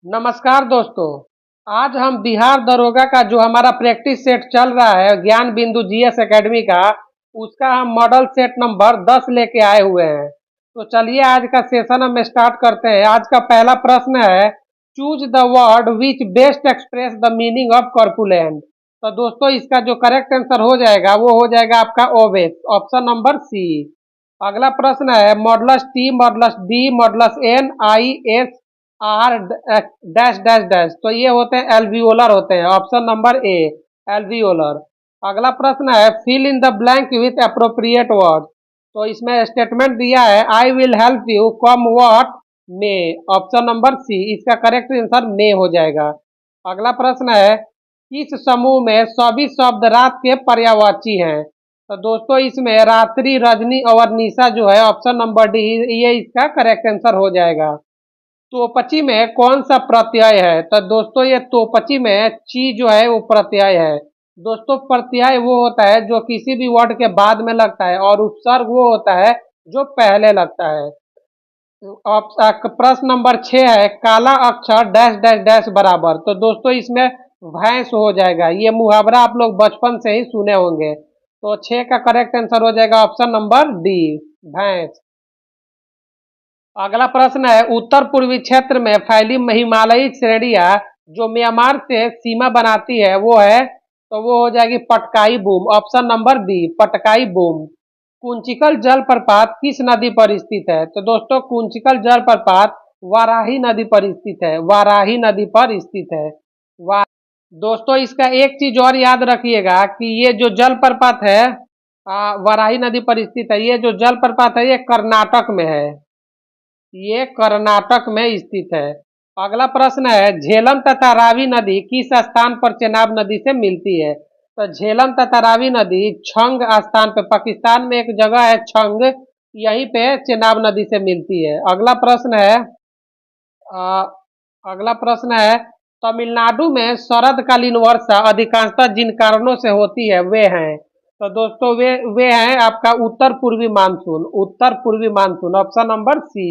नमस्कार दोस्तों। आज हम बिहार दरोगा का जो हमारा प्रैक्टिस सेट चल रहा है ज्ञान बिंदु जीएस एकेडमी का, उसका हम मॉडल सेट नंबर 10 लेके आए हुए हैं। तो चलिए आज का सेशन हम स्टार्ट करते हैं। आज का पहला प्रश्न है, choose the word which best express the meaning of corpulent. तो दोस्तों इसका जो करेक्ट आंसर हो जाएगा वो हो जाएगा आपका ओबेस, ऑप्शन नंबर सी। अगला प्रश्न है, modals T modals D modals N I S R dash dash dash. तो ये होते हैं एल्वियोलर होते हैं, ऑप्शन नंबर ए एल्वियोलर। अगला प्रश्न है, fill in the blank with appropriate word. तो इसमें स्टेटमेंट दिया है, I will help you come what may, option number C. इसका करेक्ट आंसर मे हो जाएगा। अगला प्रश्न है, किस समूह में सभी शब्द रात के पर्यायवाची हैं। तो दोस्तों इसमें रात्रि, रजनी और निशा जो है, ऑप्शन नंबर डी, ये इसका करेक्ट आंसर हो जाएगा। तोपची में कौन सा प्रत्यय है। तो दोस्तों ये तोपची में ची जो है वो प्रत्यय है। दोस्तों प्रत्यय वो होता है जो किसी भी वर्ड के बाद में लगता है, और उपसर्ग वो होता है जो पहले लगता है। प्रश्न नंबर 6 है, काला अक्षर डैश डैश डैश बराबर। तो दोस्तों इसमें भैंस हो जाएगा। ये मुहावरा आप लोग बचपन से ही सुने होंगे। तो 6 का करेक्ट आंसर हो जाएगा ऑप्शन नंबर डी, भैंस। अगला प्रश्न है, उत्तर पूर्वी क्षेत्र में फैली हिमालयी श्रेणियां जो म्यांमार से सीमा बनाती है वो है, तो वो हो जाएगी Patkai Bum, option number B Patkai Bum. Kunchikal जलप्रपात किस नदी पर स्थित है। तो दोस्तों कुंचिकल जलप्रपात वाराही नदी पर स्थित है, वाराही नदी पर स्थित है। दोस्तों इसका एक चीज और याद रखिएगा कि ये जो जलप्रपात है वाराही नदी पर स्थित है, ये जो जलप्रपात है ये कर्नाटक में है, ये कर्नाटक में स्थित है। अगला प्रश्न है, झेलम तथा रावी नदी किस स्थान पर चेनाब नदी से मिलती है। तो झेलम तथा रावी नदी छंग स्थान पे, पाकिस्तान में एक जगह है छंग, यहीं पे चेनाब नदी से मिलती है। अगला प्रश्न है, अ, अगला प्रश्न है, तमिलनाडु में शरदकालीन वर्षा अधिकांशतः जिन कारणों से होती है वे हैं। तो दोस्तों वे हैं आपका उत्तर पूर्वी मानसून, उत्तर पूर्वी मानसून, ऑप्शन नंबर सी।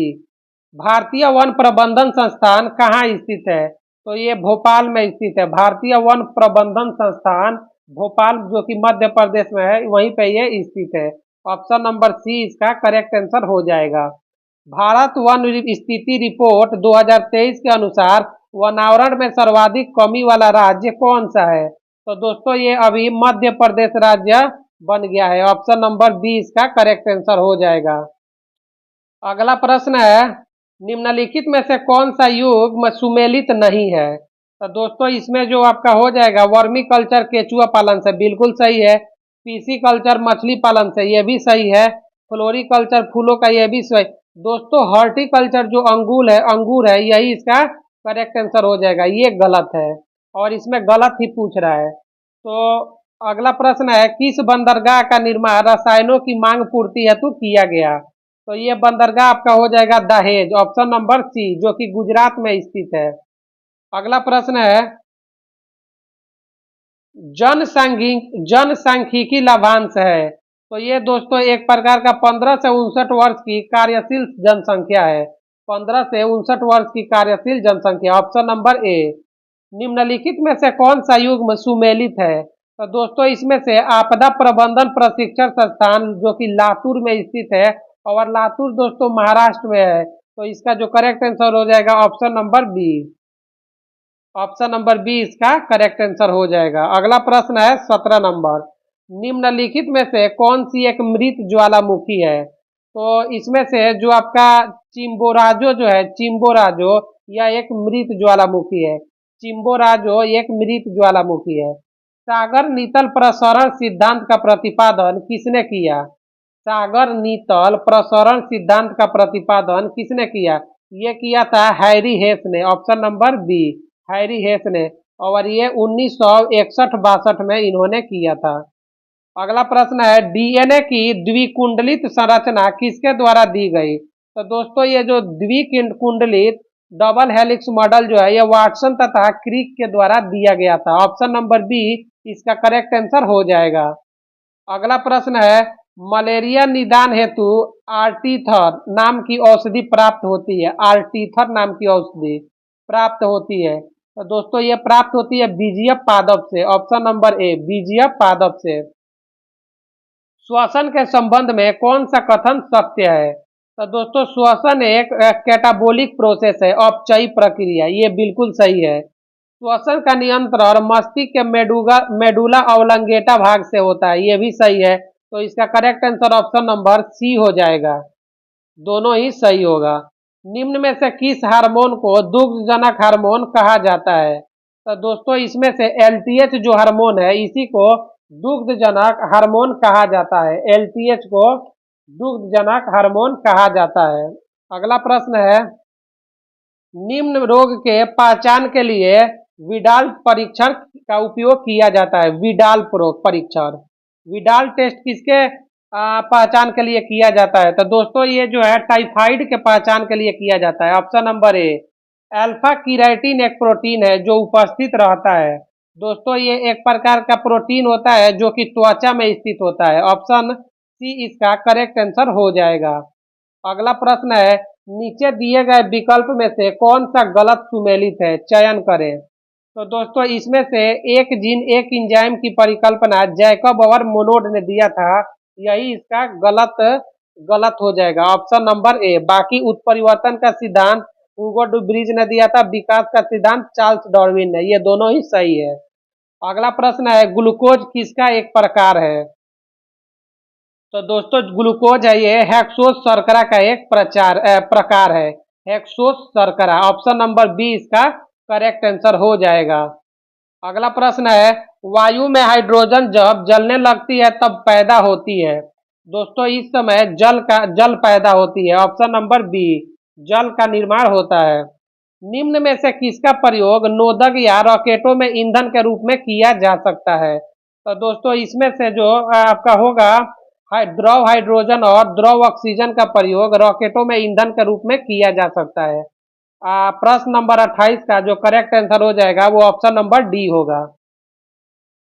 भारतीय वन प्रबंधन संस्थान कहाँ स्थित है। तो ये भोपाल में स्थित है, भारतीय वन प्रबंधन संस्थान भोपाल जो कि मध्य प्रदेश में है, वहीं पे ये स्थित है। ऑप्शन नंबर सी इसका करेक्ट आंसर हो जाएगा। भारत वन स्थिति रिपोर्ट 2023 के अनुसार वनावरण में सर्वाधिक कमी वाला राज्य कौन सा है। तो दोस्तों ये अभी मध्य प्रदेश राज्य बन गया है, ऑप्शन नंबर बी इसका करेक्ट आंसर हो जाएगा। अगला प्रश्न है, निम्नलिखित में से कौन सा युग सुमेलित नहीं है। तो दोस्तों इसमें जो आपका हो जाएगा, वर्मी कल्चर केचुआ पालन से बिल्कुल सही है, पीसी कल्चर मछली पालन से ये भी सही है, फ्लोरिकल्चर फूलों का ये भी सही। दोस्तों हॉर्टिकल्चर जो अंगूर है यही इसका करेक्ट आंसर हो जाएगा, ये गलत है और इसमें गलत ही पूछ रहा है। तो अगला प्रश्न है, किस बंदरगाह का निर्माण रसायनों की मांग पूर्ति हेतु किया गया। तो ये बंदरगाह आपका हो जाएगा दहेज, ऑप्शन नंबर सी, जो कि गुजरात में स्थित है। अगला प्रश्न है, जनसांख्यिकी लाभांश है। तो ये दोस्तों एक प्रकार का 15 से 59 वर्ष की कार्यशील जनसंख्या है, 15 से 59 वर्ष की कार्यशील जनसंख्या, ऑप्शन नंबर ए। निम्नलिखित में से कौन सा युग्म सुमेलित है। तो दोस्तों इसमें से आपदा प्रबंधन प्रशिक्षण संस्थान जो कि लातूर में स्थित है, और लातूर दोस्तों महाराष्ट्र में है, तो इसका जो करेक्ट आंसर हो जाएगा option number B, option number B इसका करेक्ट आंसर हो जाएगा। अगला प्रश्न है 17 नंबर, निम्नलिखित में से कौन सी एक मृत ज्वालामुखी है। तो इसमें से जो आपका चिम्बोराजो जो है, चिम्बोराजो यह एक मृत ज्वालामुखी है, चिम्बोराजो एक मृत ज्वालामुखी है। सागर नीतल प्रसरण सिद्धांत का प्रतिपादन किसने किया। सागर नीतल प्रसरण सिद्धांत का प्रतिपादन किसने किया। ये किया था हैरी हेस ने, option number B Harry Hays ने, और ये 1961-62 में इन्होंने किया था। अगला प्रश्न है, डीएनए की द्विकुंडलित संरचना किसके द्वारा दी गई। तो दोस्तों ये जो द्विकुंडलित डबल हेलिक्स मॉडल जो है ये वाटसन तथा क्रिक के द्वारा दिया गया था, ऑप्शन नंबर बी इसका करेक्ट आंसर हो जाएगा। अगला प्रश्न है, मलेरिया निदान हेतु आर्टीथर नाम की औषधि प्राप्त होती है, आर्टीथर नाम की औषधि प्राप्त होती है? तो दोस्तों ये प्राप्त होती है बीजीय पादप से। ऑप्शन नंबर ए बीजीय पादप से। श्वसन के संबंध में कौन सा कथन सत्य है? तो दोस्तों श्वसन एक कैटाबोलिक प्रोसेस है, अपचयी प्रक्रिया, ये बिल्कुल सही है। श्वसन का नियंत्रण मस्तिष्क के मेडुला ऑब्लोंगेटा भाग से होता है, ये भी सही है। तो इसका correct answer option number C हो जाएगा, दोनों ही सही होगा। निम्न में से किस हार्मोन को दुग्धजनक हार्मोन कहा जाता है? तो दोस्तों इसमें से एलटीएच जो हार्मोन है इसी को दुग्धजनक हार्मोन कहा जाता है। एलटीएच को दुग्धजनक हार्मोन कहा जाता है। अगला प्रश्न है, निम्न रोग के पहचान के लिए विडाल परीक्षण का उपयोग किया जाता है। विडाल परीक्षण, विडाल टेस्ट किसके पहचान के लिए किया जाता है? तो दोस्तों ये जो है टाइफाइड के पहचान के लिए किया जाता है। ऑप्शन नंबर ए अल्फा कीरेटिन एक प्रोटीन है जो उपस्थित रहता है। दोस्तों ये एक प्रकार का प्रोटीन होता है जो कि त्वचा में स्थित होता है। ऑप्शन सी इसका करेक्ट आंसर हो जाएगा। अगला प्रश्न है, नीचे दिए गए विकल्प में से कौन सा गलत सुमेलित है, चयन करें। तो दोस्तों इसमें से एक जीन एक इंजाइम की परिकल्पना जैकब और मोनोड ने दिया था, यही इसका गलत हो जाएगा। ऑप्शन नंबर ए। बाकी उत्परिवर्तन का सिद्धांत हुगो डुब्रीज ने दिया था, विकास का सिद्धांत चार्ल्स डार्विन ने, ये दोनों ही सही है। अगला प्रश्न है, ग्लूकोज किसका एक प्रकार है? तो दोस्तों ग्लूकोज है ये हेक्सोस शर्करा का एक प्रकार है। हेक्सोस शर्करा, ऑप्शन नंबर बी इसका करेक्ट आंसर हो जाएगा। अगला प्रश्न है, वायु में हाइड्रोजन जब जलने लगती है तब पैदा होती है। दोस्तों इस समय जल पैदा होती है। ऑप्शन नंबर बी, जल का निर्माण होता है। निम्न में से किसका प्रयोग नोदक या रॉकेटों में ईंधन के रूप में किया जा सकता है? तो दोस्तों इसमें से जो आपका होगा द्रव हाइड्रोजन और द्रव ऑक्सीजन का प्रयोग रॉकेटों में ईंधन के रूप में किया जा सकता है। प्रश्न नंबर 28 का जो करेक्ट आंसर हो जाएगा वो ऑप्शन नंबर डी होगा।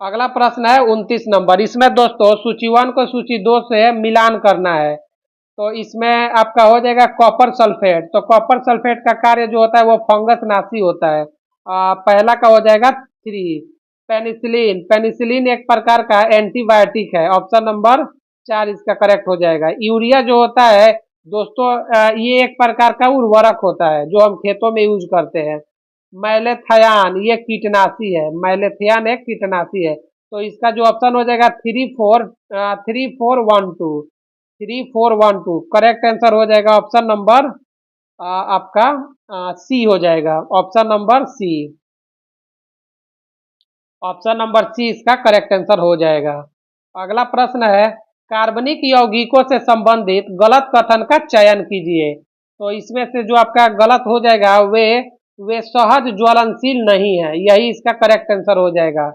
अगला प्रश्न है 29 नंबर। इसमें दोस्तों सूची 1 को सूची 2 से मिलान करना है। तो इसमें आपका हो जाएगा कॉपर सल्फेट। तो कॉपर सल्फेट का कार्य जो होता है वो फंगस नाशी होता है। पहला का हो जाएगा 3। पेनिसिलिन, पेनिसिलिन एक प्रकार का एंटीबायोटिक है। ऑप्शन नंबर 4 इसका करेक्ट हो जाएगा। यूरिया जो होता है दोस्तों ये एक प्रकार का उर्वरक होता है जो हम खेतों में यूज करते हैं। मैलेथियान ये कीटनाशी है, मैलेथियान एक कीटनाशी है। तो इसका जो ऑप्शन हो जाएगा 3412 करेक्ट आंसर हो जाएगा। ऑप्शन नंबर आपका सी हो जाएगा। Option number C, option number C इसका करेक्ट आंसर हो जाएगा। अगला प्रश्न है, कार्बनिक यौगिकों से संबंधित गलत कथन का चयन कीजिए। तो इसमें से जो आपका गलत हो जाएगा वे सहज ज्वलनशील नहीं है, यही इसका करेक्ट आंसर हो जाएगा।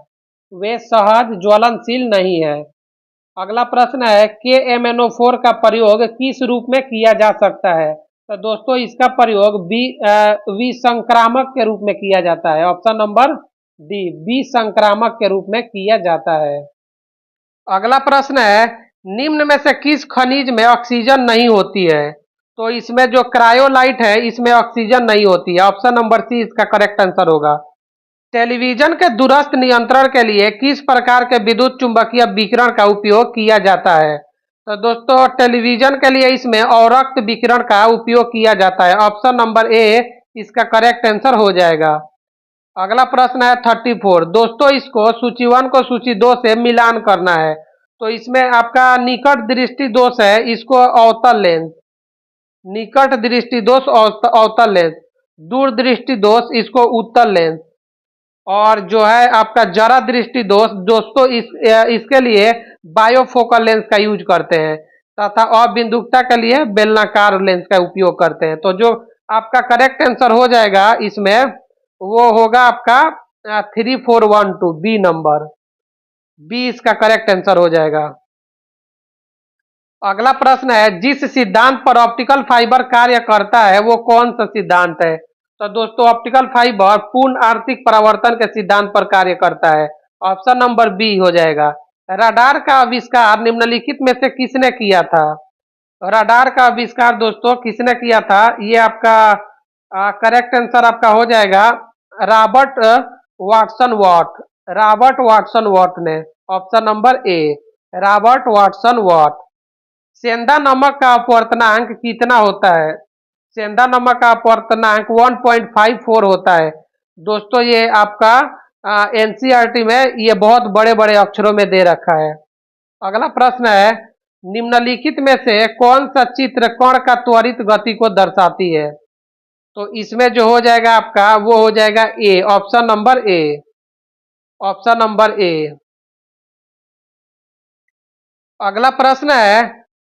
वे सहज ज्वलनशील नहीं है। अगला प्रश्न है, KMnO4 का प्रयोग किस रूप में किया जा सकता है? तो दोस्तों इसका प्रयोग विसंक्रामक के रूप में किया जाता है। ऑप्शन नंबर डी, विसंक्रामक के रूप में किया जाता है। अगला प्रश्न है, निम्न में से किस खनिज में ऑक्सीजन नहीं होती है? तो इसमें जो क्रायोलाइट है इसमें ऑक्सीजन नहीं होती है। ऑप्शन नंबर सी इसका करेक्ट आंसर होगा। टेलीविजन के दूरस्थ नियंत्रण के लिए किस प्रकार के विद्युत चुंबकीय विकिरण का उपयोग किया जाता है? तो दोस्तों टेलीविजन के लिए इसमें अवरक्त विकिरण का उपयोग किया जाता है। ऑप्शन नंबर ए इसका करेक्ट आंसर हो जाएगा। अगला प्रश्न है 34। दोस्तों इसको सूची 1 को सूची 2 से मिलान करना है। तो इसमें आपका निकट दृष्टि दोष है, इसको अवतल लेंस, निकट दृष्टि दोष अवतल लेंस, दूर दृष्टि दोष इसको उत्तल लेंस, और जो है आपका जरा दृष्टि दोष दोस्तों इसके लिए बायोफोकल लेंस का यूज करते हैं, तथा अबिंदुकता के लिए बेलनाकार लेंस का उपयोग करते हैं। तो जो आपका करेक्ट आंसर हो जाएगा इसमें वो होगा आपका 3412 बी नंबर, बी इसका करेक्ट आंसर हो जाएगा। अगला प्रश्न है, जिस सिद्धांत पर ऑप्टिकल फाइबर कार्य करता है वो कौन सा सिद्धांत है? तो दोस्तों ऑप्टिकल फाइबर पूर्ण आर्थिक परावर्तन के सिद्धांत पर कार्य करता है। ऑप्शन नंबर बी हो जाएगा। रडार का आविष्कार निम्नलिखित में से किसने किया था? रडार का आविष्कार दोस्तों किसने किया था? ये आपका करेक्ट आंसर आपका हो जाएगा Robert Watson Watt. Robert Watson Watt ने। Option number A, Robert Watson Watt. सेंधा नमक का अपवर्तनांक कितना होता है? सेंधा नमक का अपवर्तनांक 1.54 होता है। दोस्तों ये आपका एनसीईआरटी में ये बहुत बड़े बड़े अक्षरों में दे रखा है। अगला प्रश्न है, निम्नलिखित में से कौन सा चित्र कण का त्वरित गति को दर्शाती है? तो इसमें जो हो जाएगा आपका वो हो जाएगा A, option number A. Option number A. अगला प्रश्न है,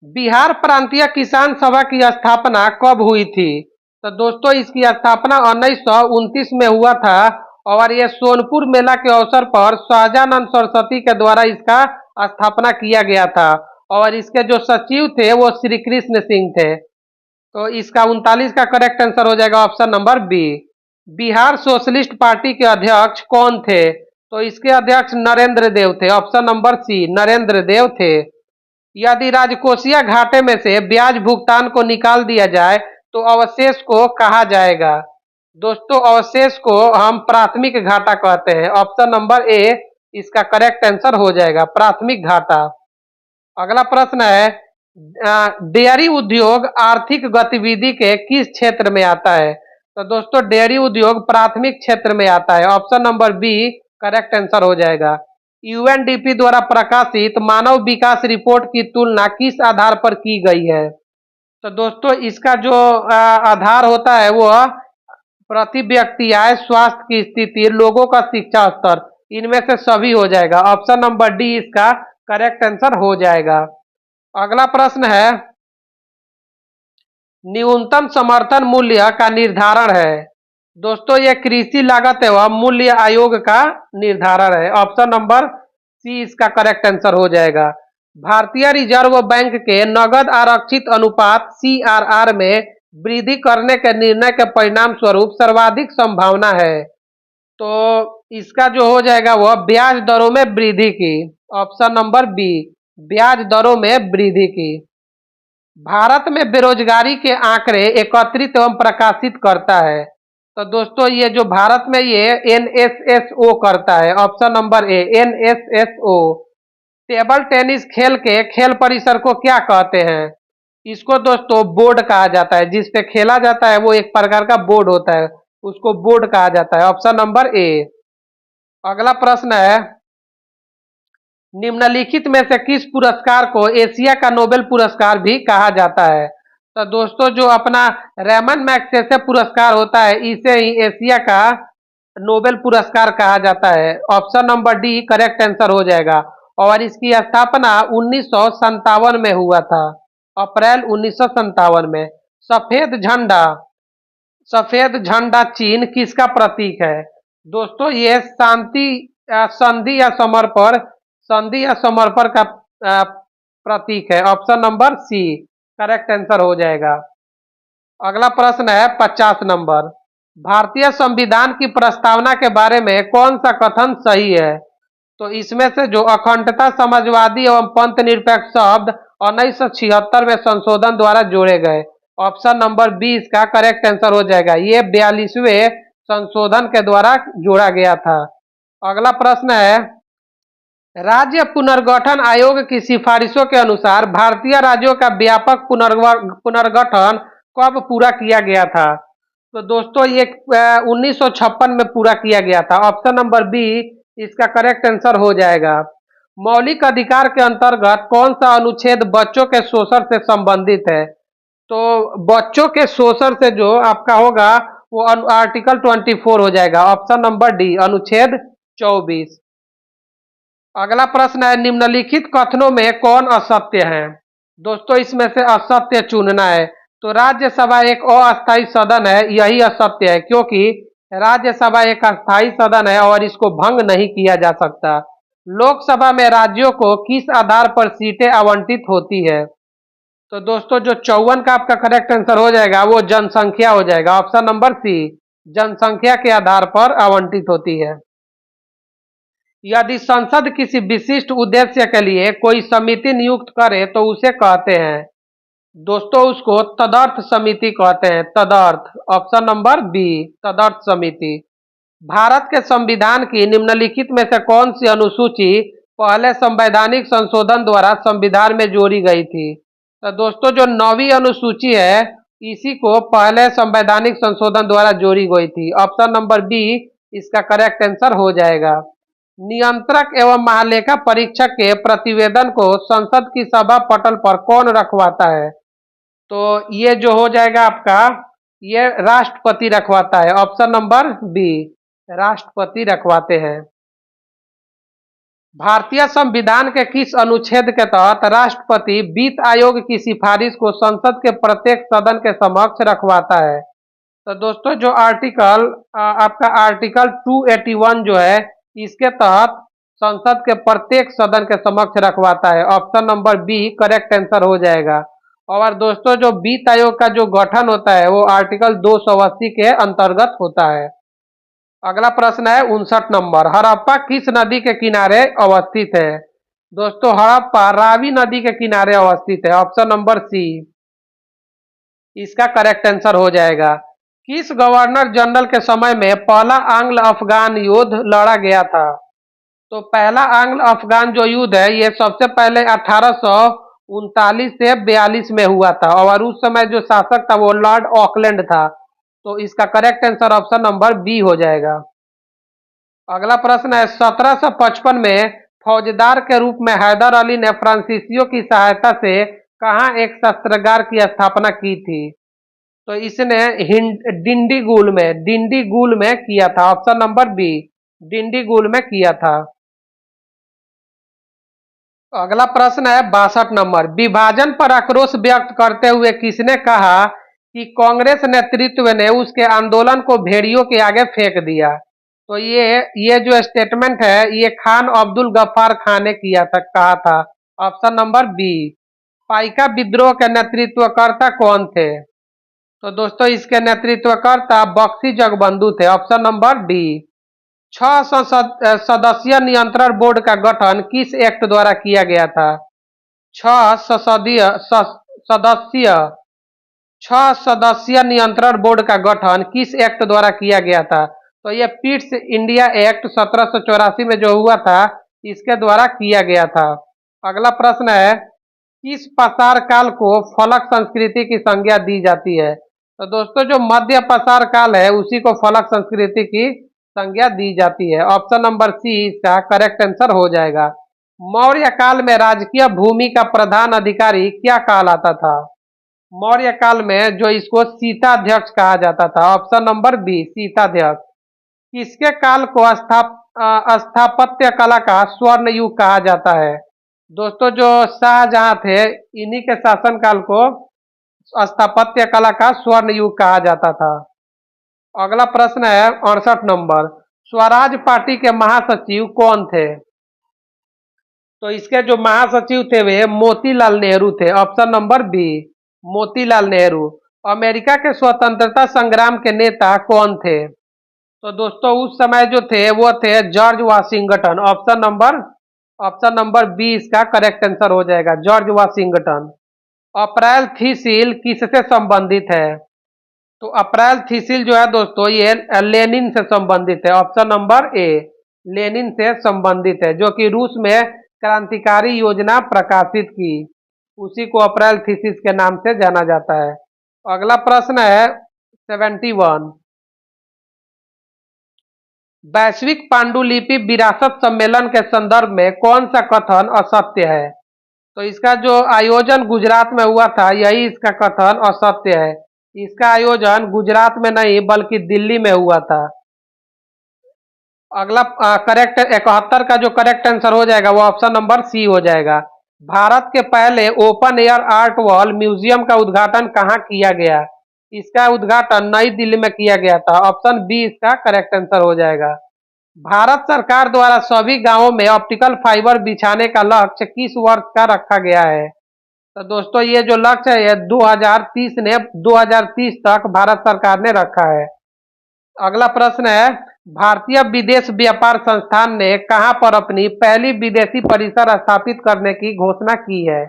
बिहार प्रांतीय किसान सभा की स्थापना कब हुई थी? तो दोस्तों इसकी स्थापना 1929 में हुआ था और ये सोनपुर मेला के अवसर पर शाहजानंद सरस्वती के द्वारा इसका स्थापना किया गया था और इसके जो सचिव थे वो श्री कृष्ण सिंह थे। तो इसका 39 का करेक्ट आंसर हो जाएगा option number B. Bihar socialist party के अध्यक्ष कौन थे? तो इसके अध्यक्ष नरेंद्र देव थे। ऑप्शन नंबर सी, नरेंद्र देव थे। यदि राजकोषीय घाटे में से ब्याज भुगतान को निकाल दिया जाए तो अवशेष को कहा जाएगा? दोस्तों अवशेष को हम प्राथमिक घाटा कहते हैं। ऑप्शन नंबर ए इसका करेक्ट आंसर हो जाएगा, प्राथमिक घाटा। अगला प्रश्न है, डेयरी उद्योग आर्थिक गतिविधि के किस क्षेत्र में आता है? तो दोस्तों डेयरी उद्योग प्राथमिक क्षेत्र में आता है। Option number B correct answer हो जाएगा। यूएनडीपी द्वारा प्रकाशित मानव विकास रिपोर्ट की तुलना किस आधार पर की गई है? तो दोस्तों इसका जो आधार होता है वो प्रति व्यक्ति आय, स्वास्थ्य की स्थिति, लोगों का शिक्षा स्तर, इनमें से सभी हो जाएगा। ऑप्शन नंबर डी इसका करेक्ट आंसर हो जाएगा। अगला प्रश्न है, न्यूनतम समर्थन मूल्य का निर्धारण है। दोस्तों ये कृषि लागत एवं मूल्य आयोग का निर्धारण है। ऑप्शन नंबर सी इसका करेक्ट आंसर हो जाएगा। भारतीय रिजर्व बैंक के नगद आरक्षित अनुपात सीआरआर में वृद्धि करने के निर्णय के परिणाम स्वरूप सर्वाधिक संभावना है। तो इसका जो हो जाएगा वह ब्याज दरों में वृद्धि की। ऑप्शन नंबर बी, ब्याज दरों में वृद्धि की। भारत में बेरोजगारी के आंकड़े एकत्रित एवं प्रकाशित करता है। तो दोस्तों ये जो भारत में ये एनएसएसओ करता है। ऑप्शन नंबर ए, एनएसएसओ। टेबल टेनिस खेल के खेल परिसर को क्या कहते हैं? इसको दोस्तों बोर्ड कहा जाता है। जिस पे खेला जाता है वो एक प्रकार का बोर्ड होता है, उसको बोर्ड कहा जाता है। Option number A. अगला प्रश्न है, निम्नलिखित में से किस पुरस्कार को एशिया का नोबेल पुरस्कार भी कहा जाता है? तो दोस्तों जो अपना रेमन मैग्सेसे पुरस्कार होता है इसे ही एशिया का नोबेल पुरस्कार कहा जाता है। Option number D correct answer हो जाएगा और इसकी स्थापना 1957 में हुआ था, अप्रैल 1957 में। सफेद झंडा, सफेद झंडा चीन किसका प्रतीक है? दोस्तों ये शांति संधि या समर्पण, संधि या समर्पण का प्रतीक है। Option number C correct answer हो जाएगा। अगला प्रश्न है 50 नंबर, भारतीय संविधान की प्रस्तावना के बारे में कौन सा कथन सही है? तो इसमें से जो अखंडता, समाजवादी एवं पंथ निरपेक्ष शब्द 1976 में संशोधन द्वारा जोड़े गए। ऑप्शन नंबर बी इसका करेक्ट आंसर हो जाएगा। ये 42वें संशोधन के द्वारा जोड़ा गया था। अगला प्रश्न है, राज्य पुनर्गठन आयोग की सिफारिशों के अनुसार भारतीय राज्यों का व्यापक पुनर्गठन कब पूरा किया गया था? तो दोस्तों ये 1956 में पूरा किया गया था। ऑप्शन नंबर बी इसका करेक्ट आंसर हो जाएगा। मौलिक अधिकार के अंतर्गत कौन सा अनुच्छेद बच्चों के शोषण से संबंधित है? तो बच्चों के शोषण से जो आपका होगा वो आर्टिकल 24 हो जाएगा। ऑप्शन नंबर डी अनुच्छेद 24। अगला प्रश्न है, निम्नलिखित कथनों में कौन असत्य है? दोस्तों इसमें से असत्य चुनना है। तो राज्यसभा एक अस्थायी सदन है, यही असत्य है क्योंकि राज्यसभा एक अस्थायी सदन है और इसको भंग नहीं किया जा सकता। लोकसभा में राज्यों को किस आधार पर सीटें आवंटित होती है? तो दोस्तों जो 54 का आपका करेक्ट आंसर हो जाएगा वो जनसंख्या हो जाएगा। ऑप्शन नंबर सी जनसंख्या के आधार पर आवंटित होती है। यदि संसद किसी विशिष्ट उद्देश्य के लिए कोई समिति नियुक्त करे तो उसे कहते हैं? दोस्तों उसको तदर्थ समिति कहते हैं, तदर्थ। ऑप्शन नंबर बी, तदर्थ समिति। भारत के संविधान की निम्नलिखित में से कौन सी अनुसूची पहले संवैधानिक संशोधन द्वारा संविधान में जोड़ी गई थी? तो दोस्तों जो 9वीं अनुसूची है, इसी को पहले संवैधानिक संशोधन द्वारा जोड़ी गई थी। ऑप्शन नंबर बी इसका करेक्ट आंसर हो जाएगा। नियंत्रक एवं महालेखा परीक्षक के प्रतिवेदन को संसद की सभा पटल पर कौन रखवाता है? तो ये जो हो जाएगा आपका, ये राष्ट्रपति रखवाता है। ऑप्शन नंबर बी, राष्ट्रपति रखवाते हैं। भारतीय संविधान के किस अनुच्छेद के तहत राष्ट्रपति वित्त आयोग की सिफारिश को संसद के प्रत्येक सदन के समक्ष रखवाता है? तो दोस्तों जो आर्टिकल आपका आर्टिकल 281 जो है, इसके तहत संसद के प्रत्येक सदन के समक्ष रखवाता है। Option number B correct answer हो जाएगा। और दोस्तों जो वित्त आयोग का जो गठन होता है वो आर्टिकल 280 के अंतर्गत होता है। अगला प्रश्न है 59 नंबर, हड़प्पा किस नदी के किनारे अवस्थित है? दोस्तों हड़प्पा रावी नदी के किनारे अवस्थित है। ऑप्शन नंबर सी इसका करेक्ट आंसर हो जाएगा। किस गवर्नर जनरल के समय में पहला आंग्ल अफगान युद्ध लड़ा गया था? तो पहला आंग्ल अफगान जो युद्ध है ये सबसे पहले 1839 से 42 में हुआ था, और उस समय जो शासक था वो लॉर्ड ऑकलैंड था। तो इसका correct answer option number B हो जाएगा। अगला प्रश्न है 1755 में फौजदार के रूप में हैदर अली ने फ्रांसीसियों की सहायता से कहाँ एक शस्त्रागार की स्थापना की थी? तो इसने डिंडीगुल में किया था। ऑप्शन नंबर बी, डिंडीगुल में किया था। अगला प्रश्न है 62 नंबर, विभाजन पर आक्रोश व्यक्त करते हुए किसने कहा कि कांग्रेस नेतृत्व ने उसके आंदोलन को भेड़ियों के आगे फेंक दिया? तो ये जो स्टेटमेंट है ये खान अब्दुल गफ्फार खान ने किया था, कहा था। Option number B. पाइका विद्रोह के नेतृत्वकर्ता कौन थे? तो दोस्तों इसके नेतृत्वकर्ता बख्शी जगबंधु थे। Option number D. 6 सदस्यीय नियंत्रण बोर्ड का गठन किस एक्ट द्वारा किया गया था? 6 सदस्यीय 6 सदस्यीय नियंत्रण बोर्ड का गठन किस एक्ट द्वारा किया गया था? तो ये पिट्स इंडिया एक्ट 1784 में जो हुआ था, इसके द्वारा किया गया था। अगला प्रश्न है किस पसार काल को फलक संस्कृति की संज्ञा दी जाती है? तो दोस्तों जो मध्य पसार काल है उसी को फलक संस्कृति की संज्ञा दी जाती है। ऑप्शन नंबर सी इसका करेक्ट आंसर हो जाएगा। मौर्य काल में राजकीय भूमि का प्रधान अधिकारी क्या कहलाता था? मौर्य काल में जो इसको सीताध्यक्ष कहा जाता था। ऑप्शन नंबर बी, सीताध्यक्ष। किसके काल को स्थापत्य कला का स्वर्ण युग कहा जाता है? दोस्तों जो शाहजहां थे, इन्हीं के शासनकाल को स्थापत्य कला का स्वर्ण युग कहा जाता था। अगला प्रश्न है 68 नंबर, स्वराज पार्टी के महासचिव कौन थे? तो इसके जो महासचिव थे वे मोतीलाल नेहरू थे। Option number B, Motilal Nehru. America के स्वतंत्रता संग्राम के नेता कौन थे? तो दोस्तों उस समय जो थे वो थे George Washington. Option number B इसका करेक्ट आंसर हो जाएगा, जॉर्ज वाशिंगटन। अप्रैल थीसिल किससे संबंधित है? तो अप्रैल थीसिल जो है दोस्तों ये लेनिन से संबंधित है। ऑप्शन नंबर ए, लेनिन से संबंधित है, जो कि रूस में क्रांतिकारी योजना प्रकाशित की, उसी को अप्रैल थीसिस के नाम से जाना जाता है। अगला प्रश्न है 71, वैश्विक पांडुलिपि विरासत सम्मेलन के संदर्भ में कौन सा कथन असत्य है? तो इसका जो आयोजन गुजरात में हुआ था यही इसका कथन असत्य है। इसका आयोजन गुजरात में नहीं बल्कि दिल्ली में हुआ था। अगला करेक्ट 71 का जो करेक्ट आंसर हो जाएगा वो ऑप्शन नंबर सी हो जाएगा। भारत के पहले open air art wall museum का उद्घाटन कहाँ किया गया? इसका उद्घाटन नई दिल्ली में किया गया था। ऑप्शन बी इसका करेक्ट आंसर हो जाएगा। भारत सरकार द्वारा सभी गांवों में ऑप्टिकल फाइबर बिछाने का लक्ष्य किस वर्ष का रखा गया है? तो दोस्तों ये जो लक्ष्य है 2030 तक भारत सरकार ने रखा है। अगला प्रश्न है भारतीय विदेश व्यापार संस्थान ने कहां पर अपनी पहली विदेशी परिसर स्थापित करने की घोषणा की है?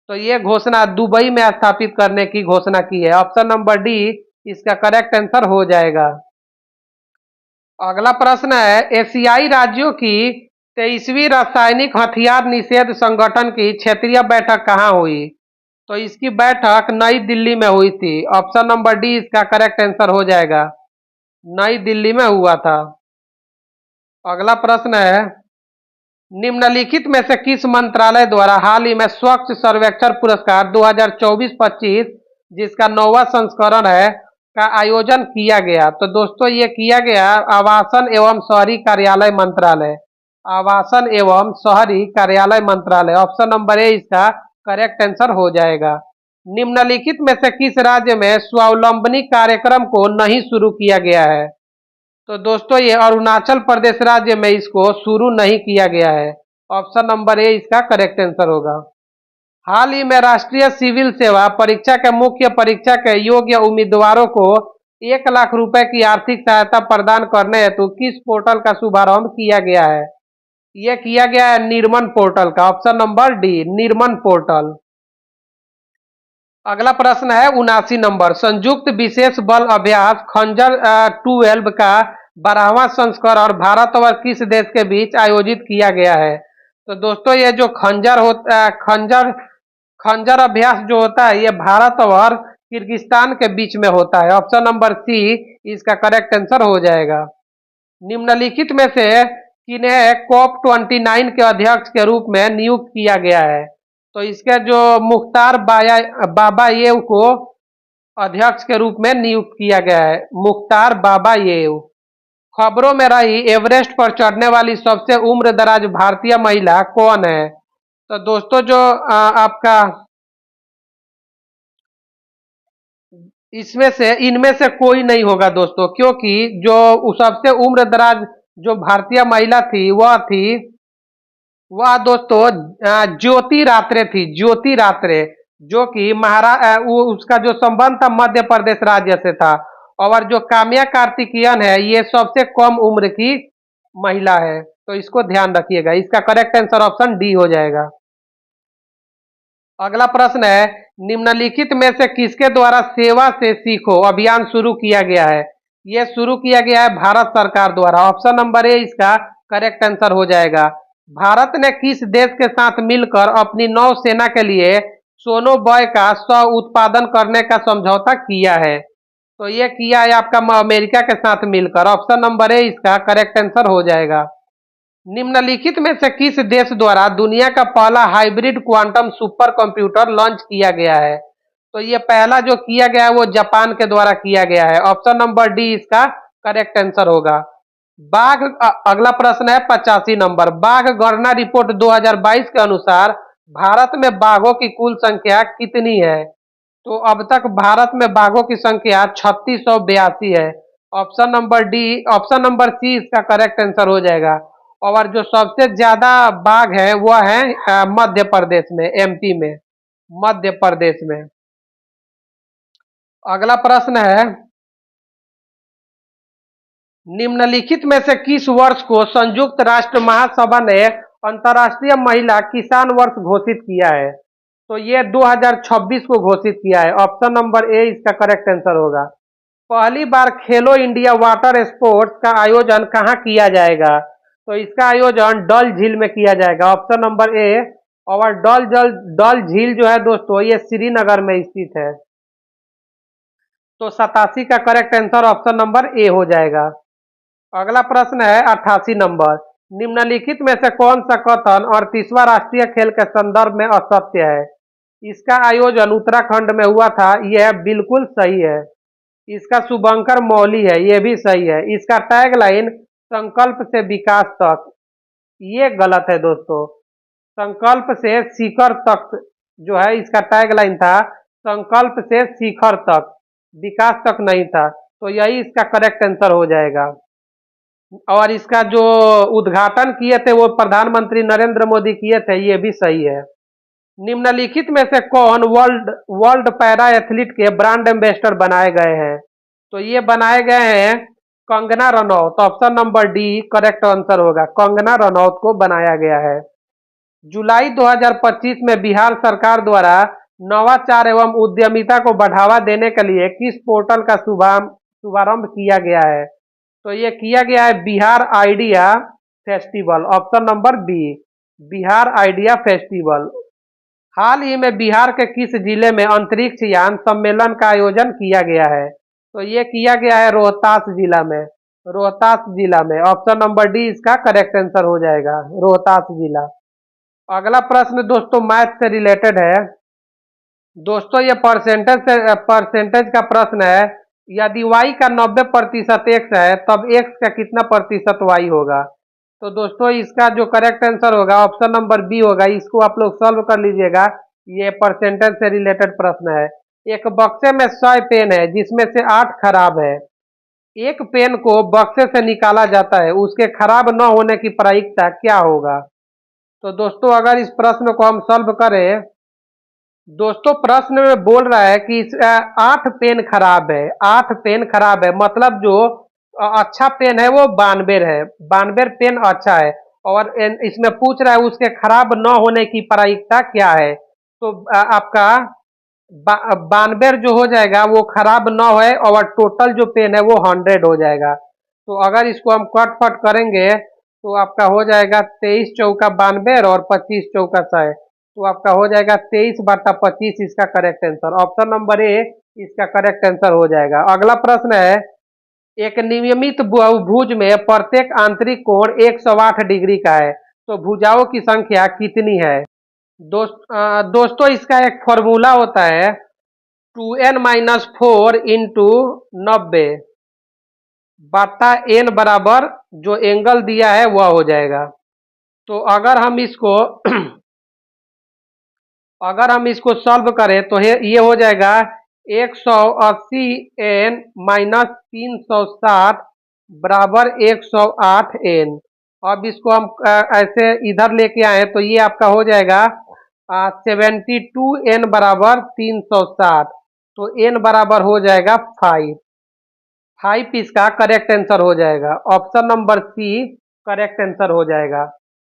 तो ये घोषणा दुबई में स्थापित करने की घोषणा की है। ऑप्शन नंबर डी इसका करेक्ट आंसर हो जाएगा। अगला प्रश्न है, एशियाई राज्यों की 23वीं रासायनिक हथियार निषेध संगठन की क्षेत्रीय बैठक कहाँ हुई? तो इसकी बैठक नई दिल्ली में हुई थी। ऑप्शन नंबर डी इसका करेक्ट आंसर हो जाएगा। नई दिल्ली में हुआ था। अगला प्रश्न है, निम्नलिखित में से किस मंत्रालय द्वारा हाल ही में स्वच्छ सर्वेक्षण पुरस्कार 2024-25 जिसका 9वां संस्करण है का आयोजन किया गया? तो दोस्तों ये किया गया आवासन एवं शहरी कार्यालय मंत्रालय। आवासन एवं शहरी कार्यालय मंत्रालय। ऑप्शन नंबर ए इसका करेक्ट आंसर हो जाएगा। निम्नलिखित में से किस राज्य में स्वावलंबनी कार्यक्रम को नहीं शुरू किया गया है? तो दोस्तों ये अरुणाचल प्रदेश राज्य में इसको शुरू नहीं किया गया है। ऑप्शन नंबर ए इसका करेक्ट आंसर होगा। हाल ही में राष्ट्रीय सिविल सेवा परीक्षा के मुख्य परीक्षा के योग्य उम्मीदवारों को 1 लाख रुपए की आर्थिक सहायता प्रदान करने हेतु किस पोर्टल का शुभारंभ किया गया है? यह किया गया है निर्मन पोर्टल का। Option number D Nirman portal. अगला प्रश्न है 79 नंबर, संयुक्त विशेष बल अभ्यास खंजर 12 का 12वां संस्करण भारत और किस देश के बीच आयोजित किया गया है? तो दोस्तों ये जो खंजर होता है, खंजर अभ्यास जो होता है ये भारत और किर्गिस्तान के बीच में होता है। ऑप्शन नंबर सी इसका करेक्ट आंसर हो जाएगा। निम्नलिखित में से किन्हें COP29 के अध्यक्ष के रूप में नियुक्त किया गया है? तो इसके जो मुख्तार बाबायेव को अध्यक्ष के रूप में नियुक्त किया गया है। मुख्तार बाबायेव। खबरों में रही एवरेस्ट पर चढ़ने वाली सबसे उम्र दराज भारतीय महिला कौन है? तो दोस्तों जो आपका इनमें से कोई नहीं होगा दोस्तों, क्योंकि जो सबसे उम्र दराज जो भारतीय महिला थी वह दोस्तों ज्योति रात्रे थी। ज्योति रात्रे जो कि उसका जो संबंध था मध्य प्रदेश राज्य से था। और जो काम्या कार्तिकेयन है ये सबसे कम उम्र की महिला है, तो इसको ध्यान रखिएगा। इसका करेक्ट आंसर ऑप्शन डी हो जाएगा। अगला प्रश्न है, निम्नलिखित में से किसके द्वारा सेवा से सीखो अभियान शुरू किया गया है? यह शुरू किया गया है भारत सरकार द्वारा। ऑप्शन नंबर ए इसका करेक्ट आंसर हो जाएगा। भारत ने किस देश के साथ मिलकर अपनी नौसेना के लिए सोनोबॉय का स्व उत्पादन करने का समझौता किया है? तो यह किया है आपका अमेरिका के साथ मिलकर। ऑप्शन नंबर ए इसका करेक्ट आंसर हो जाएगा। निम्नलिखित में से किस देश द्वारा दुनिया का पहला hybrid quantum super computer launch किया गया है? तो ये पहला जो किया गया है वो जापान के द्वारा किया गया है। ऑप्शन नंबर डी इसका करेक्ट आंसर होगा। अगला प्रश्न है 85 नंबर, बाघ गणना रिपोर्ट 2022 के अनुसार भारत में बाघों की कुल संख्या कितनी है? तो अब तक भारत में बाघों की संख्या 3682 है। ऑप्शन नंबर सी इसका करेक्ट आंसर हो जाएगा। और जो सबसे ज्यादा बाघ है वह है मध्य प्रदेश में, एमपी में, मध्य प्रदेश में। अगला प्रश्न है, निम्नलिखित में से किस वर्ष को संयुक्त राष्ट्र महासभा ने अंतर्राष्ट्रीय महिला किसान वर्ष घोषित किया है? तो ये 2026 को घोषित किया है। ऑप्शन नंबर ए इसका करेक्ट आंसर होगा। पहली बार खेलो इंडिया वाटर स्पोर्ट्स का आयोजन कहाँ किया जाएगा? तो इसका आयोजन डल झील में किया जाएगा। ऑप्शन नंबर ए। और डल झील जो है दोस्तों ये श्रीनगर में स्थित है। तो 87 का करेक्ट आंसर ऑप्शन नंबर ए हो जाएगा। अगला प्रश्न है 88 नंबर, निम्नलिखित में से कौन सा कथन 38वां राष्ट्रीय खेल के संदर्भ में असत्य है? इसका आयोजन उत्तराखंड में हुआ था, यह बिल्कुल सही है। इसका शुभंकर मौली है, यह भी सही है। इसका टैगलाइन संकल्प से विकास तक, ये गलत है दोस्तों। संकल्प से शिखर तक जो है इसका टैगलाइन था, संकल्प से शिखर तक, विकास तक नहीं था। तो यही इसका करेक्ट आंसर हो जाएगा। और इसका जो उद्घाटन किए थे वो प्रधानमंत्री नरेंद्र मोदी किए थे, ये भी सही है। निम्नलिखित में से कौन वर्ल्ड पैरा एथलीट के ब्रांड एम्बेसडर बनाए गए हैं? तो ये बनाए गए हैं Kangana Ranaut. Option number D correct answer होगा। कंगना रनौत को बनाया गया है। जुलाई 2025 में बिहार सरकार द्वारा नवाचार एवं उद्यमिता को बढ़ावा देने के लिए किस पोर्टल का शुभारंभ किया गया है? तो ये किया गया है Bihar idea festival, option number B, Bihar idea festival. हाल ही में बिहार के किस जिले में अंतरिक्ष यान सम्मेलन का आयोजन किया गया है? तो ये किया गया है रोहतास जिला में, रोहतास जिला में। ऑप्शन नंबर डी इसका करेक्ट आंसर हो जाएगा, रोहतास जिला। अगला प्रश्न दोस्तों मैथ से रिलेटेड है। दोस्तों ये परसेंटेज का प्रश्न है। यदि y का 90% x है तब x का कितना प्रतिशत y होगा? तो दोस्तों इसका जो करेक्ट आंसर होगा ऑप्शन नंबर बी होगा। इसको आप लोग सॉल्व कर लीजिएगा। ये परसेंटेज से रिलेटेड प्रश्न है। एक बक्से में 100 पेन है जिसमें से 8 खराब है। एक पेन को बक्से से निकाला जाता है, उसके खराब न होने की प्रायिकता क्या होगा? तो दोस्तों अगर इस प्रश्न को हम सॉल्व करें, दोस्तों प्रश्न में बोल रहा है कि 8 पेन खराब है, 8 पेन खराब है, मतलब जो अच्छा पेन है वो 92 है, 92 पेन अच्छा है। और इसमें पूछ रहा है उसके खराब न होने की प्रायिकता क्या है? तो आपका 92 जो हो जाएगा वो खराब न होए और टोटल जो पेन है वो 100 हो जाएगा। तो अगर इसको हम कट फट करेंगे तो आपका हो जाएगा 23 चौका 92 और 25 चौका 100। तो आपका हो जाएगा 23/25 इसका करेक्ट आंसर। ऑप्शन नंबर ए इसका करेक्ट आंसर हो जाएगा। अगला प्रश्न है, एक नियमित बहुभुज में प्रत्येक आंतरिक कोण 108 डिग्री का है, तो भुजाओं की संख्या कितनी है? दोस्तों इसका एक फॉर्मूला होता है 2n-4 इंटू 90 बटा n बराबर जो एंगल दिया है वह हो जाएगा। तो अगर हम इसको सॉल्व करें तो ये हो जाएगा 180n-360 बराबर 108n। अब इसको हम ऐसे इधर लेके आए तो ये आपका हो जाएगा 72n बराबर 360। तो n बराबर हो जाएगा 5। 5 इसका करेक्ट आंसर हो जाएगा। Option number C correct answer हो जाएगा।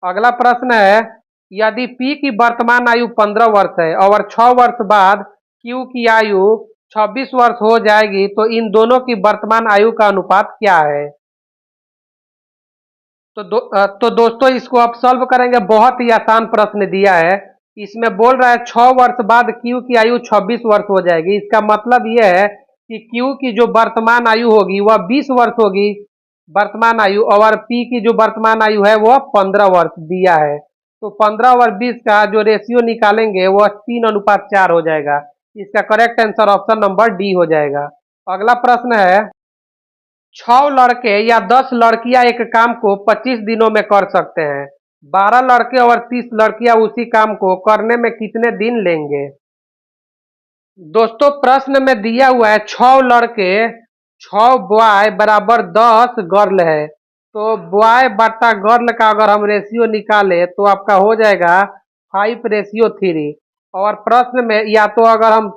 अगला प्रश्न है, यदि P की वर्तमान आयु 15 वर्ष है और 6 वर्ष बाद Q की आयु 26 वर्ष हो जाएगी तो इन दोनों की वर्तमान आयु का अनुपात क्या है? तो दोस्तों इसको आप सॉल्व करेंगे। बहुत ही आसान प्रश्न दिया है। इसमें बोल रहा है 6 वर्ष बाद Q की आयु 26 वर्ष हो जाएगी। इसका मतलब यह है कि Q की जो वर्तमान आयु होगी वह 20 वर्ष होगी वर्तमान आयु, और P की जो वर्तमान आयु है वह 15 वर्ष दिया है। तो 15 और 20 का जो रेशियो निकालेंगे वह 3:4 हो जाएगा। इसका correct answer option number D हो जाएगा। अगला प्रश्न है, 6 लड़के या 10 लड़कियां एक काम को 25 दिनों में कर सकते हैं। 12 लड़के और 30 लड़कियां उसी काम को करने में कितने दिन लेंगे? दोस्तों प्रश्न में दिया हुआ है 6 लड़के 6 बॉय बराबर 10 गर्ल है। तो बॉय बटा गर्ल का अगर हम रेशियो निकाले तो आपका हो जाएगा 5:3। और प्रश्न में या तो अगर हम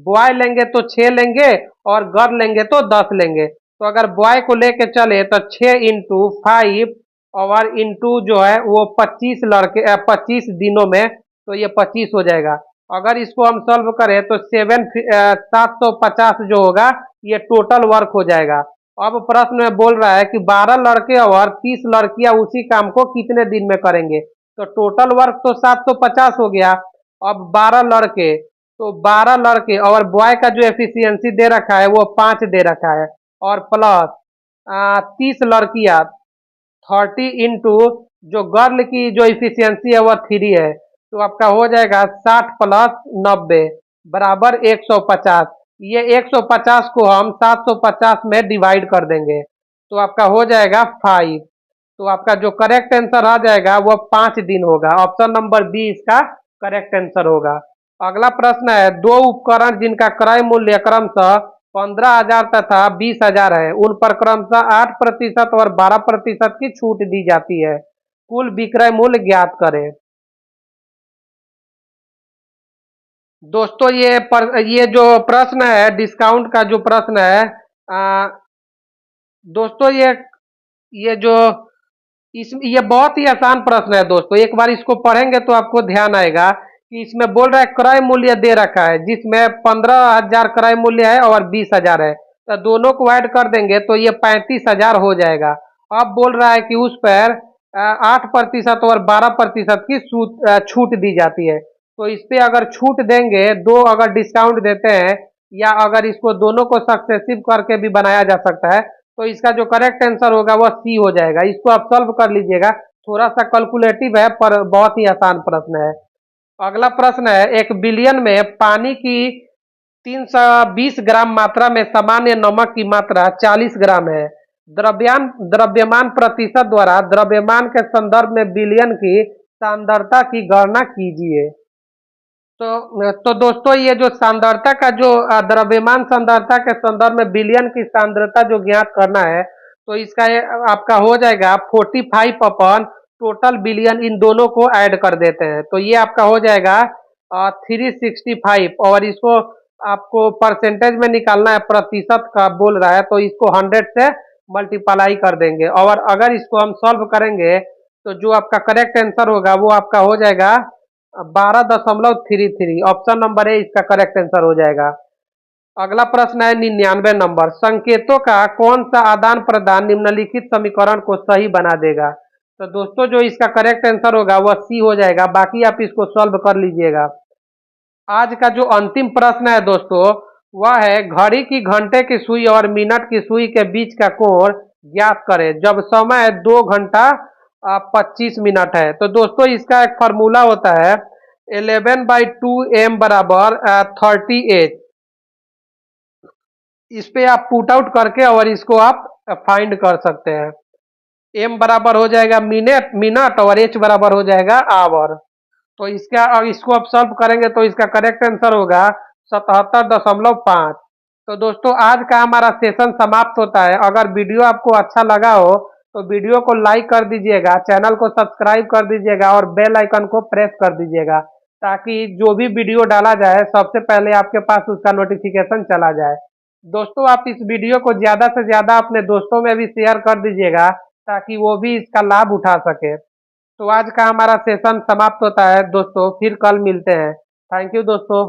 बॉय लेंगे तो 6 लेंगे और गर्ल लेंगे तो 10 लेंगे। तो अगर बॉय को लेके चले तो 6 इंटू 5 और इंटू जो है वो 25 लड़के 25 दिनों में, तो ये 25 हो जाएगा। अगर इसको हम सॉल्व करें तो 750 जो होगा ये टोटल वर्क हो जाएगा। अब प्रश्न में बोल रहा है कि 12 लड़के और 30 लड़कियां उसी काम को कितने दिन में करेंगे। तो टोटल वर्क तो 750 हो गया। अब 12 लड़के, तो 12 लड़के और बॉय का जो एफिशिएंसी दे रखा है वो 5 दे रखा है, और प्लस 30 लड़कियां 30 इंटू जो गर्ल की जो इफिशियंसी है वह 3 है। तो आपका हो जाएगा 60 प्लस 90 बराबर 150। ये 150 को हम 750 में डिवाइड कर देंगे तो आपका हो जाएगा 5। तो आपका जो करेक्ट आंसर आ जाएगा वह 5 दिन होगा। ऑप्शन नंबर बी इसका करेक्ट आंसर होगा। अगला प्रश्न है, दो उपकरण जिनका क्रय मूल्य क्रमशः 15,000 तथा 20,000 है, उन पर क्रमशः 8% और 12% की छूट दी जाती है। कुल विक्रय मूल्य ज्ञात करें। दोस्तों ये जो प्रश्न है डिस्काउंट का जो प्रश्न है, दोस्तों ये जो इस ये बहुत ही आसान प्रश्न है दोस्तों, एक बार इसको पढ़ेंगे तो आपको ध्यान आएगा कि इसमें बोल रहा है क्रय मूल्य दे रखा है जिसमें 15,000 क्रय मूल्य है और 20,000 है, तो दोनों को ऐड कर देंगे तो ये 35,000 हो जाएगा। अब बोल रहा है कि उस पर 8% और 12% की छूट दी जाती है। तो इस पे अगर छूट देंगे, दो अगर डिस्काउंट देते हैं, या अगर इसको दोनों को सक्सेसिव करके भी बनाया जा सकता है, तो इसका जो करेक्ट आंसर होगा वह सी हो जाएगा। इसको आप सॉल्व कर लीजिएगा, थोड़ा सा कैलकुलेटिव है पर बहुत ही आसान प्रश्न है। अगला प्रश्न है, एक बिलियन में पानी की 320 ग्राम मात्रा में सामान्य नमक की मात्रा 40 ग्राम है। द्रव्यमान प्रतिशत द्वारा द्रव्यमान के संदर्भ में बिलियन की सांद्रता की गणना कीजिए। तो दोस्तों ये जो सांद्रता का जो द्रव्यमान सांद्रता के संदर्भ में बिलियन की सांद्रता जो ज्ञात करना है, तो इसका आपका हो जाएगा 45 अपन टोटल बिलियन, इन दोनों को ऐड कर देते हैं तो ये आपका हो जाएगा 365, और इसको आपको परसेंटेज में निकालना है, प्रतिशत का बोल रहा है तो इसको 100 से मल्टीप्लाई कर देंगे, और अगर इसको हम सॉल्व करेंगे तो जो आपका करेक्ट आंसर होगा वो आपका हो जाएगा 12.33। ऑप्शन नंबर ए इसका करेक्ट आंसर हो जाएगा। अगला प्रश्न है 99 नंबर, संकेतों का कौन सा आदान प्रदान निम्नलिखित समीकरण को सही बना देगा। तो दोस्तों जो इसका करेक्ट आंसर होगा वह सी हो जाएगा, बाकी आप इसको सॉल्व कर लीजिएगा। आज का जो अंतिम प्रश्न है दोस्तों, वह है घड़ी की घंटे की सुई और मिनट की सुई के बीच का कोण ज्ञात करें जब समय 2 घंटा 25 मिनट है। तो दोस्तों इसका एक फार्मूला होता है 11/2m बराबर 38। इस पे आप पुट आउट करके और इसको आप फाइंड कर सकते हैं। एम बराबर हो जाएगा मिनट मिनट और एच बराबर हो जाएगा आवर। तो इसका अब इसको आप सॉल्व करेंगे तो इसका करेक्ट आंसर होगा 77.5। तो दोस्तों आज का हमारा सेशन समाप्त होता है। अगर वीडियो आपको अच्छा लगा हो तो वीडियो को लाइक कर दीजिएगा, चैनल को सब्सक्राइब कर दीजिएगा और बेल आइकन को प्रेस कर दीजिएगा, ताकि जो भी वीडियो डाला जाए सबसे पहले आपके पास उसका नोटिफिकेशन चला जाए। दोस्तों आप इस वीडियो को ज़्यादा से ज़्यादा अपने दोस्तों में भी शेयर कर दीजिएगा, ताकि वो भी इसका लाभ उठा सके। तो आज का हमारा सेशन समाप्त होता है दोस्तों, फिर कल मिलते हैं। थैंक यू दोस्तों।